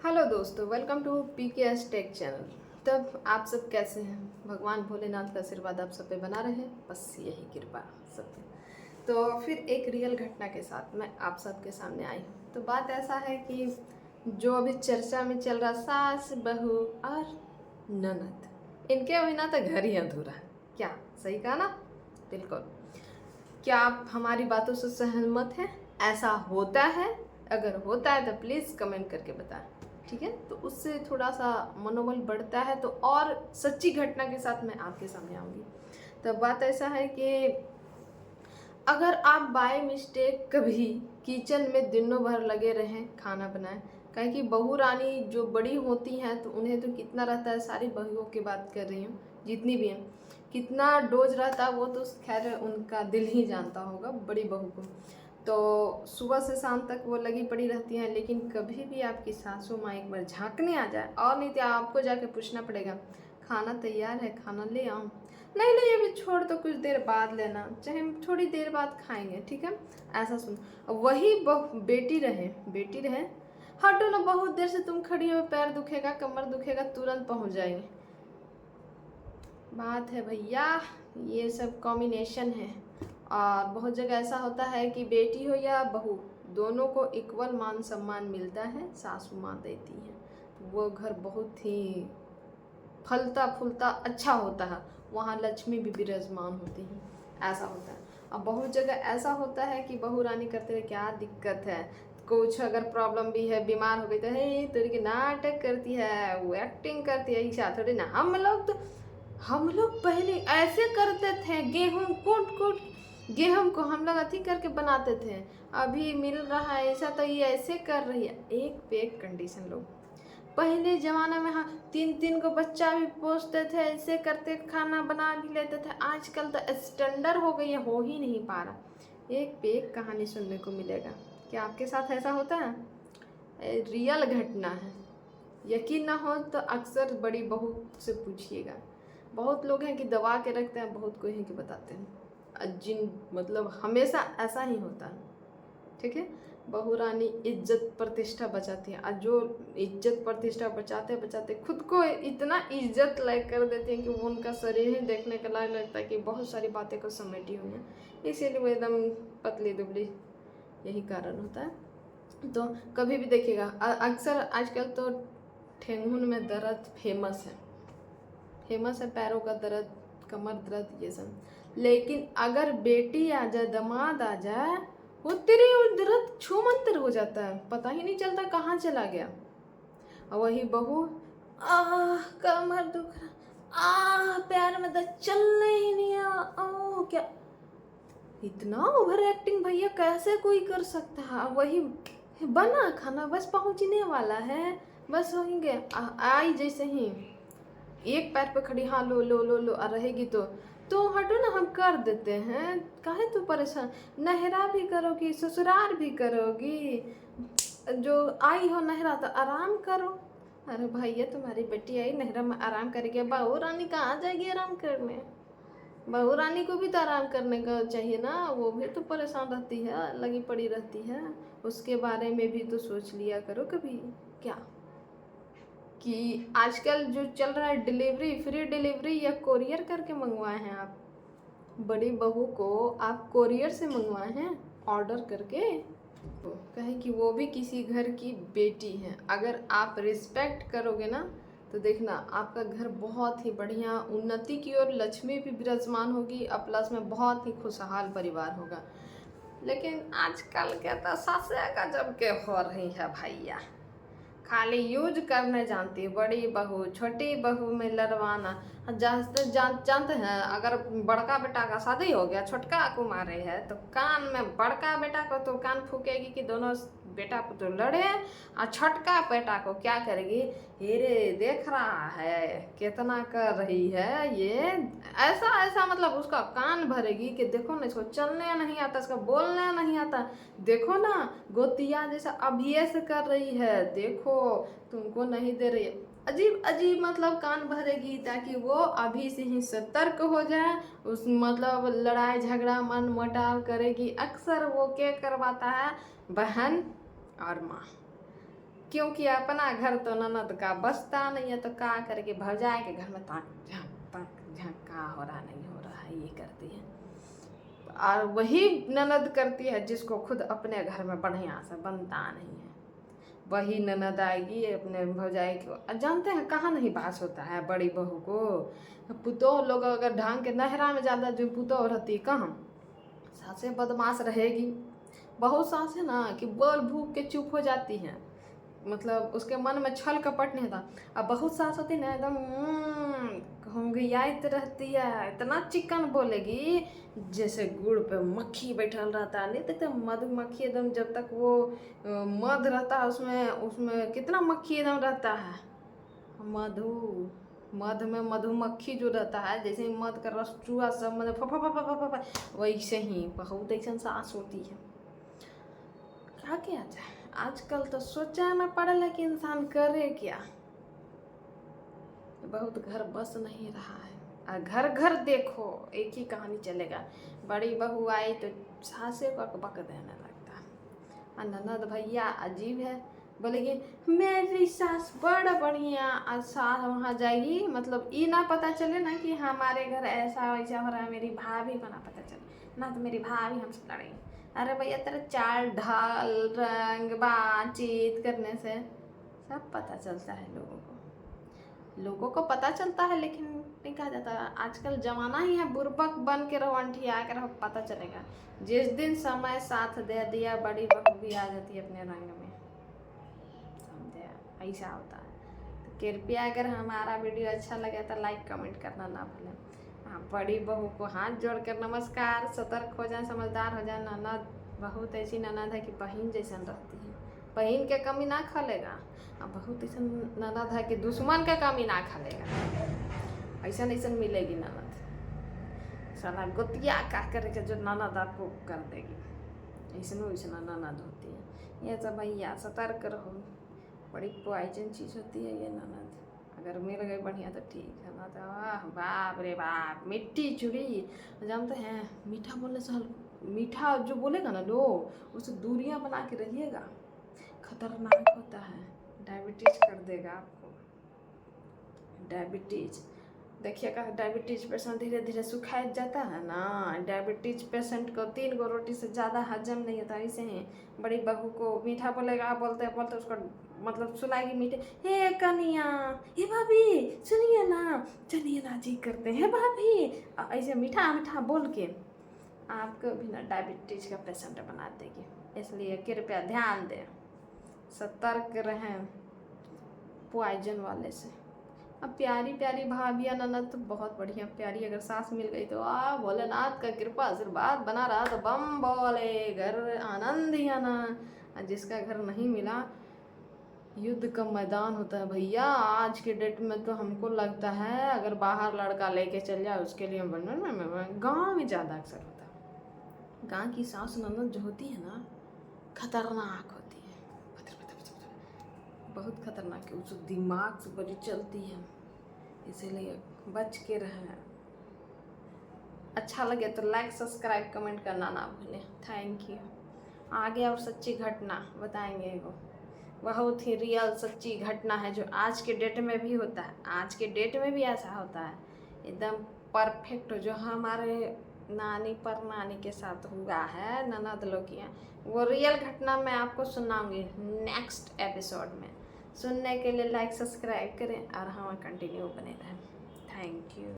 Hello दोस्तों, welcome to PKS tech channel. तब आप सब कैसे हैं? भगवान भोलेनाथ का आशीर्वाद आप सब पे बना रहे, बस यही कृपा सब पे। तो फिर एक रियल घटना के साथ मैं आप सबके सामने आई हूँ। तो बात ऐसा है कि जो अभी चर्चा में चल रहा सास बहू और ननद, इनके बिना तो घर ही अधूरा है। क्या सही कहा ना? बिल्कुल। क्या आप हमारी बातों से सहमत हैं? ऐसा होता है? अगर होता है तो प्लीज़ कमेंट करके बताएं, ठीक है? तो उससे थोड़ा सा मनोबल बढ़ता है। तो और सच्ची घटना के साथ मैं आपके सामने आऊँगी। तो बात ऐसा है कि अगर आप बाय मिस्टेक कभी किचन में दिनों भर लगे रहें खाना बनाएं, काहे कि बहू रानी जो बड़ी होती हैं तो उन्हें तो कितना रहता है, सारी बहुओं की बात कर रही हूँ जितनी भी हैं, कितना डोज रहता है वो तो खैर उनका दिल ही जानता होगा बड़ी बहू को। तो सुबह से शाम तक वो लगी पड़ी रहती हैं, लेकिन कभी भी आपकी सासू माँ एक बार झांकने आ जाए, और नहीं तो आपको जाके पूछना पड़ेगा खाना तैयार है, खाना ले आऊँ? नहीं नहीं, अभी छोड़ दो, कुछ देर बाद लेना, चाहे हम थोड़ी देर बाद खाएंगे, ठीक है? ऐसा सुन। वही बेटी रहे, हटो ना, बहुत देर से तुम खड़ी हो, पैर दुखेगा, कमर दुखेगा, तुरंत पहुंच जाएंगे। बात है भैया, ये सब कॉम्बिनेशन है। और बहुत जगह ऐसा होता है कि बेटी हो या बहू, दोनों को इक्वल मान सम्मान मिलता है, सासू माँ देती है तो वो घर बहुत ही फलता फूलता अच्छा होता है, वहाँ लक्ष्मी भी विराजमान होती है, ऐसा होता है। अब बहुत जगह ऐसा होता है कि बहू रानी करते हुए क्या दिक्कत है, कुछ अगर प्रॉब्लम भी है, बीमार हो गई तो हे तेरी की नाटक करती है, वो एक्टिंग करती है, ऐसा थोड़ी ना। हम लोग पहले ऐसे करते थे, गेहूं कूट कूट गेहूं को हम लोग अथी करके बनाते थे। अभी मिल रहा है ऐसा तो ये ऐसे कर रही है, एक पे एक कंडीशन लोग। पहले ज़माना में हाँ, तीन तीन को बच्चा भी पोसते थे, ऐसे करते खाना बना भी लेते थे। आजकल तो स्टैंडर्ड हो गई है, हो ही नहीं पा रहा। एक पे एक कहानी सुनने को मिलेगा। क्या आपके साथ ऐसा होता है? रियल घटना है। यकीन ना हो तो अक्सर बड़ी बहू से पूछिएगा। बहुत लोग हैं कि दबा के रखते हैं, बहुत कोई हैं कि बताते हैं। जिन मतलब हमेशा ऐसा ही होता है, ठीक है? बहू रानी इज्जत प्रतिष्ठा बचाती है, और जो इज्जत प्रतिष्ठा बचाते बचाते खुद को इतना इज्जत लायक कर देती है कि वो उनका शरीर ही देखने का लायक लगता है कि बहुत सारी बातें को समेटी हुई हैं, इसीलिए वो एकदम पतली दुबली, यही कारण होता है। तो कभी भी देखिएगा, अक्सर आजकल तो ठेंगुन में दर्द फेमस है, पैरों का दर्द, कमर दर्द, ये सब। लेकिन अगर बेटी आ जाए, दामाद आ जाए, वो तेरे दर्द छू मंतर हो जाता है, पता ही नहीं चलता कहाँ चला गया। और वही बहू, कमर दुख रहा, पैर में दर्द, चलने ही नहीं आ, क्या इतना ओवर एक्टिंग भैया, कैसे कोई कर सकता है? वही बना खाना बस पहुंचने वाला है, बस हो ही गया। आई जैसे ही एक पैर पे खड़ी, हाँ लो लो लो लो, आ रहेगी तो हटो ना, हम कर देते हैं, काहे तू परेशान? नहरा भी करोगी, ससुराल भी करोगी, जो आई हो नहरा तो आराम करो। अरे भैया, तुम्हारी बेटी आई नहरा में आराम करेगी, बहू रानी कहाँ जाएगी आराम करने? बहू रानी को भी तो आराम करने का चाहिए ना, वो भी तो परेशान रहती है, लगी पड़ी रहती है। उसके बारे में भी तो सोच लिया करो कभी। क्या कि आजकल जो चल रहा है, डिलीवरी, फ्री डिलीवरी या कोरियर करके मंगवाए हैं आप? बड़ी बहू को आप कोरियर से मंगवाए हैं, ऑर्डर करके? कहे कि वो भी किसी घर की बेटी है। अगर आप रिस्पेक्ट करोगे ना, तो देखना आपका घर बहुत ही बढ़िया उन्नति की ओर, लक्ष्मी भी विराजमान होगी, और प्लस में बहुत ही खुशहाल परिवार होगा। लेकिन आजकल के तो सासे गजब के हो रही है भैया, खाली यूज करने जानती है बड़ी बहू, छोटी बहू में लड़वाना। जानते हैं, अगर बड़का बेटा का शादी हो गया, छोटका कुमारी है, तो कान में बड़का बेटा को तो कान फूकेगी कि दोनों बेटा को तो लड़े, और छोटका बेटा को क्या करेगी, हीरे देख रहा है कितना कर रही है ये, ऐसा ऐसा मतलब उसका कान भरेगी कि देखो ना, इसको चलने नहीं आता, इसको बोलने नहीं आता, देखो ना गोतिया जैसा अभी से कर रही है, देखो तुमको नहीं दे रही है। अजीब अजीब मतलब कान भरेगी, ताकि वो अभी से ही सतर्क हो जाए। उस मतलब लड़ाई झगड़ा मन मुटाव करेगी। अक्सर वो क्या करवाता है, बहन और माँ, क्योंकि अपना घर तो ननद का बसता नहीं है, तो का करके भौजाई के घर में ताक झाँक का हो रहा नहीं हो रहा है ये करती है। और वही ननद करती है जिसको खुद अपने घर में बढ़िया से बनता नहीं है। वही ननद आएगी अपने भौजाई को, जानते हैं कहाँ नहीं बास होता है बड़ी बहू को। पुतोह लोग अगर ढंग के नहरा में ज़्यादा जो पुतोह रहती है कहाँ सासें बदमाश रहेगी। बहुत सासें ना कि बोल भूख के चुप हो जाती हैं, मतलब उसके मन में छल कपट नहीं था। अब बहुत सास होती ना एकदम घुंघियाइत रहती है, इतना चिकन बोलेगी जैसे गुड़ पे मक्खी बैठल रहता है। नहीं देखते मधुमक्खी एकदम, जब तक वो मध रहता है उसमें उसमें कितना मक्खी एकदम रहता है। मध में मधुमक्खी जो रहता है, जैसे मध का रस चूहा सब मतलब फ वैसे ही बहुत ऐसा सास होती है। क्या किया जाए, आजकल तो सोचा ना पड़े कि इंसान करे क्या। बहुत घर बस नहीं रहा है, और घर घर देखो एक ही कहानी चलेगा। बड़ी बहू आई तो सासे को बक देने लगता, और ननद भैया अजीब है, बोलेगी मेरी सास बड़ा बढ़िया। और सास वहाँ जाएगी, मतलब ये ना पता चले ना कि हमारे घर ऐसा वैसा हो रहा है, मेरी भाभी को ना पता चले ना, तो मेरी भाभी हमसे लड़ेगी। अरे भैया तेरा चाल ढाल रंग बातचीत करने से सब पता चलता है लोगों को पता चलता है, लेकिन नहीं कहा जाता। आजकल जमाना ही है बुर्बक बन के रहो, अंठिया के रहो, पता चलेगा। जिस दिन समय साथ दे दिया बड़ी बहू भी आ जाती है अपने रंग में, समझे, ऐसा होता है। तो कृपया अगर हमारा वीडियो अच्छा लगे तो लाइक कमेंट करना ना भूलें। हाँ, बड़ी बहू को हाथ जोड़ कर नमस्कार। सतर्क हो जाए, समझदार हो जाए। ननद बहुत ऐसी ननद है कि बहन जैसन रहती है, बहन के कमी ना खलेगा। अब बहुत ऐसा ननद है कि दुश्मन का कमी ना खलेगा। ऐसा ऐसा मिलेगी ननद, साला गोतिया का करके जो ननद आपको कर देगी, ऐसा वैसा ननद होती है। ये सब भैया सतर्क रहो, बड़ी पॉइजन चीज़ होती है ये ननद। अगर मिल गई बढ़िया तो ठीक है, ना तो बाप रे बाप मिट्टी चुड़ी। जानते हैं मीठा बोलने से मीठा जो बोलेगा ना लोग, उससे दूरियां बना के रहिएगा, खतरनाक होता है, डायबिटीज कर देगा आपको। डायबिटीज देखिएगा, डायबिटीज पेशेंट धीरे धीरे सुखाया जाता है ना। डायबिटीज पेशेंट को 3 गो रोटी से ज़्यादा हजम नहीं होता। ऐसे ही बड़ी बहू को मीठा बोलेगा, बोलते बोलते उसको मतलब सुनाएगी मीठे, हे कनिया, हे भाभी सुनिए ना, चलिए ना जी करते हैं भाभी, ऐसे मीठा मीठा बोल के आपको भी ना डायबिटीज का पेशेंट बना देगी। इसलिए कृपया ध्यान दें, सतर्क रहें पॉइजन वाले से। अब प्यारी प्यारी भाभियाँ ननद तो बहुत बढ़िया प्यारी, अगर सास मिल गई तो भोलेनाथ का कृपा आशीर्वाद बना रहा तो बम बोले घर आनंद ही आना। जिसका घर नहीं मिला युद्ध का मैदान होता है भैया। आज के डेट में तो हमको लगता है अगर बाहर लड़का लेके चल जाए उसके लिए गाँव में ज़्यादा अक्सर होता है। गाँव की सास ननद जो होती है ना खतरनाक होती है, बहुत खतरनाक है, उस दिमाग से बड़ी चलती है, इसीलिए बच के रहें। अच्छा लगे तो लाइक सब्सक्राइब कमेंट करना ना भूलें। Thank you. आगे और सच्ची घटना बताएंगे, वो बहुत ही रियल सच्ची घटना है जो आज के डेट में भी होता है। आज के डेट में भी ऐसा होता है एकदम परफेक्ट, जो हमारे नानी पर नानी के साथ हुआ है ननद लोग की, वो रियल घटना मैं आपको सुनाऊंगी नेक्स्ट एपिसोड में। सुनने के लिए लाइक सब्सक्राइब करें और हाँ कंटिन्यू बने रहें। Thank you.